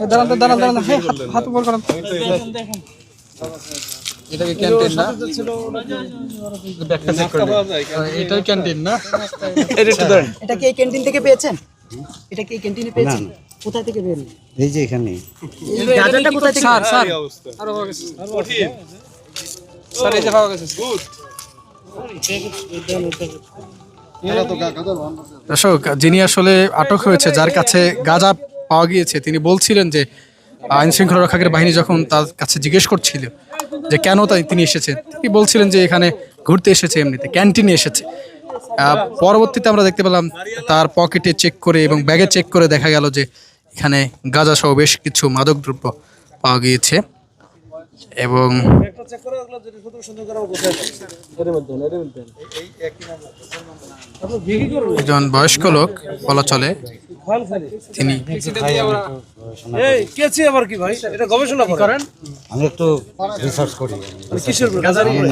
দাঁড়ান দাঁড়ান দাঁড়ান, হ্যাঁ হাত উপর করেন। এটা কি ক্যান্টিন না? ব্যাগটা চেক করে এটাই ক্যান্টিন না? এটা একটু ধরেন। এটা কি এই ক্যান্টিন থেকে পেয়েছেন? এটা কি এই ক্যান্টিনে পেয়েছেন? কোথায় থেকে পেলেন? এই যে এখানে গাঁজাটা কোথায় থেকে? স্যার স্যার আরো পাওয়া গেছে স্যার, এই যে পাওয়া গেছে। দর্শক, যিনি আসলে আটক হয়েছে, যার কাছে গাঁজা পাওয়া গিয়েছে, তিনি বলছিলেন যে আইন শৃঙ্খলা রক্ষাকারী বাহিনী যখন তার কাছে জিজ্ঞেস করছিল যে কেন তিনি এসেছেন, তিনি বলছিলেন যে এখানে ঘুরতে এসেছে, এমনিতে ক্যান্টিনে এসেছে। পরবর্তীতে আমরা দেখতে পেলাম তার পকেটে চেক করে এবং ব্যাগে চেক করে দেখা গেল যে এখানে গাঁজা সহ বেশ কিছু মাদকদ্রব্য পাওয়া গিয়েছে। এবং একজন বয়স্ক লোক বলা চলে, তিনি আমি একটু রিসার্চ করি।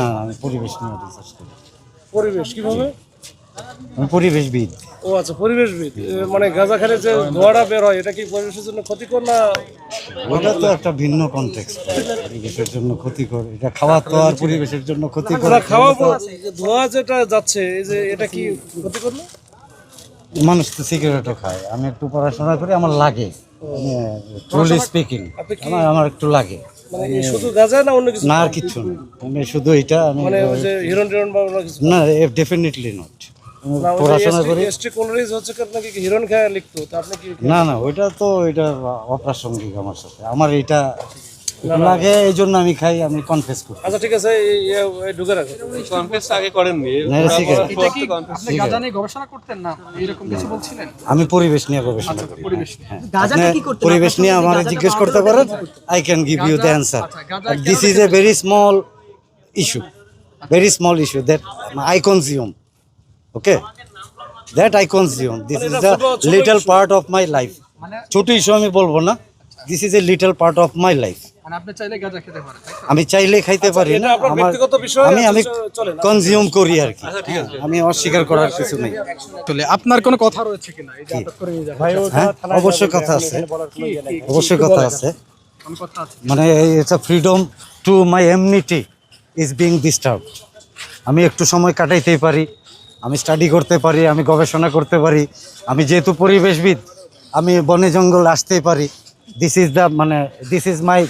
না, আমি পরিবেশ নিয়ে রিসার্চ করি। পরিবেশ কিভাবে? আমি পরিবেশবিদ। ও আচ্ছা, পরিবেশবিদ। মানে গাঁজা খেলে যে ধোঁয়াটা বের হয়, এটা কি পরিবেশের জন্য ক্ষতিকর না? ওটা তো একটা ভিন্ন কনটেক্সট, পরিবেশের জন্য ক্ষতিকর। এটা খাওয়া তো আর পরিবেশের জন্য ক্ষতিকর। খাওয়া ধোঁয়া যেটা যাচ্ছে, এই যে এটা কি ক্ষতিকর না? মানুষ তো সিগারেটও খায়। আমি একটু পড়াশোনা করি, আমার লাগে, ট্রুলি স্পিকিং, আমার একটু লাগে। মানে কি শুধু গাঁজা না অন্য কিছু? না, আর কিচ্ছু না, আমি শুধু এটা। আমি মানে ওই যে হিরোইন টিরোইন বা অন্য কিছু? না, ডেফিনেটলি নট। না, ওই যে পড়াশোনা করি। এসটি কোলরিজ হচ্ছে কি, আপনাকে কি হিরোইন খায় লিখতো? তা আপনি কি? না না, ওইটা তো এটা অপ্রাসঙ্গিক আমার সাথে। আমার এটা লাগে, এই জন্য আমি খাই, আমি কনফেস করি। আচ্ছা ঠিক আছে, এই ঢুকে রাখো। কনফেস আগে করেননি? না, এটা সিগারেট। এটা কি আপনি গাঁজা নিয়ে গবেষণা করতেন না, এরকম কিছু বলছিলেন? আমি পরিবেশ নিয়ে গবেষণা করি। পরিবেশ হ্যাঁ, গাঁজাটা আপনি কি করতেন? পরিবেশ নিয়ে আমার জিজ্ঞেস করতে পারেন, I can give you the answer. This is a very small issue, very small issue that I consume. Okay, that I consume. This is the little part of my life. ছোট ইস্যু আমি বলবো না, this is a little part of my life. মানে আপনি চাইলে গাঁজা খেতে পারেন, তাই তো? আমি চাইলে খাইতে পারি না, এটা আপনার আমার ব্যক্তিগত বিষয়, আমি চলে না। কনজিউম করি আর কি। আমি অস্বীকার করার কিছু নেই। আসলে আপনার কোনো কথা রয়েছে কিনা এই যে আটক করে নিয়ে যাওয়া? হ্যাঁ, অবশ্যই কথা আছে, অবশ্যই কথা আছে। কোন কথা আছে? মানে it's a freedom to my amenity is being disturbed. আমি একটু সময় কাটাইতেই পারি, আমি স্টাডি করতে পারি, আমি গবেষণা করতে পারি। আমি যেহেতু পরিবেশবিদ, আমি বনে জঙ্গল আসতেই পারি। দিস ইজ দ্য মানে this is my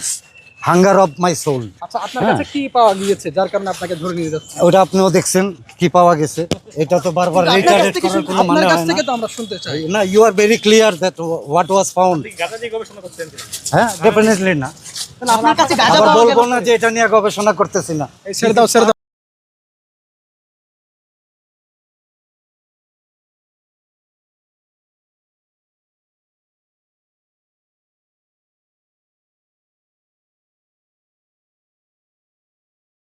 hunger of my soul. আচ্ছা, আপনার কাছে কি পাওয়া গিয়েছে যার কারণে আপনাকে ধরে নিয়ে যাচ্ছে? ওটা আপনিও দেখছেন কি পাওয়া গেছে। এটা তো বারবার রিটারেট করার কোনো মানে আপনার কাছ হয় না। থেকে তো আমরা শুনতে চাই। না, you are very clear that what was found. হ্যাঁ, ডেফিনেটলি না। আপনার কাছে গাঁজা আবার পাওয়া গেল? বলবো না যে এটা নিয়ে গবেষণা করতেছি না। এই ছেড়ে দাও ছেড়ে দাও।